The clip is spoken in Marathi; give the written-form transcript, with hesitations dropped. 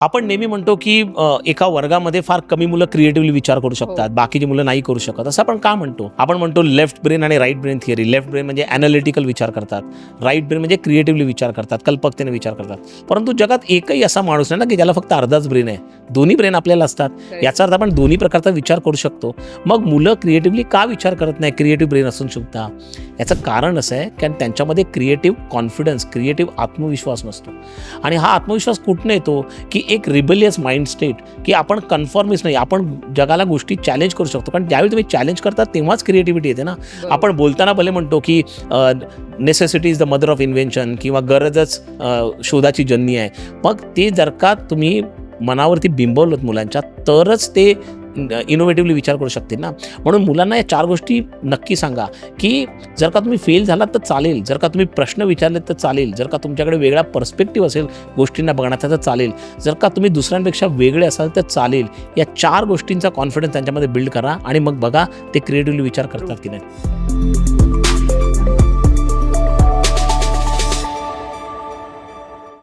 आपण नेहमी म्हणतो की एका वर्गामध्ये फार कमी मुलं क्रिएटिव्हली विचार करू शकतात, बाकीची मुलं नाही करू शकत, असं आपण का म्हणतो? आपण म्हणतो लेफ्ट ब्रेन आणि right brain theory. Left brain म्हणजे ॲनालिटिकल विचार करतात, राईट ब्रेन म्हणजे क्रिएटिव्हली विचार करतात, कल्पकतेने विचार करतात. परंतु जगात एकही असा माणूस नाही ना की ज्याला फक्त अर्धाच ब्रेन आहे. दोन्ही ब्रेन आपल्याला असतात. याचा अर्थ आपण दोन्ही प्रकारचा विचार करू शकतो. मग मुलं क्रिएटिव्हली का विचार करत नाही क्रिएटिव्ह ब्रेन असून सुद्धा? याचं कारण असं आहे की त्यांच्यामध्ये क्रिएटिव्ह कॉन्फिडन्स, क्रिएटिव्ह आत्मविश्वास नसतो. आणि हा आत्मविश्वास कुठून येतो की एक रिबेलियस माइंड स्टेट, की आपण कन्फॉर्मिस्ट नाही, आपण जगाला गोष्टी चॅलेंज करू शकतो. कारण ज्यावेळी तुम्ही चॅलेंज करता तेव्हाच क्रिएटिव्हिटी येते ना. आपण बोलताना भले म्हणतो की necessity is the mother of invention किंवा गरजच शोधाची जननी आहे. मग ते जर का तुम्ही मनावरती बिंबवलं मुलांच्या, तरच ते इनोव्हेटिव्हली विचार करू शकतील ना. म्हणून मुलांना या 4 गोष्टी नक्की सांगा की जर का तुम्ही फेल झालात तर चालेल, जर का तुम्ही प्रश्न विचारलेत तर चालेल, जर का तुमच्याकडे वेगळा पर्स्पेक्टिव्ह असेल गोष्टींना बघण्याचा तर चालेल, जर का तुम्ही दुसऱ्यांपेक्षा वेगळे असाल तर चालेल. या 4 गोष्टींचा कॉन्फिडन्स त्यांच्यामध्ये बिल्ड करा आणि मग बघा ते क्रिएटिव्हली विचार करतात की नाही.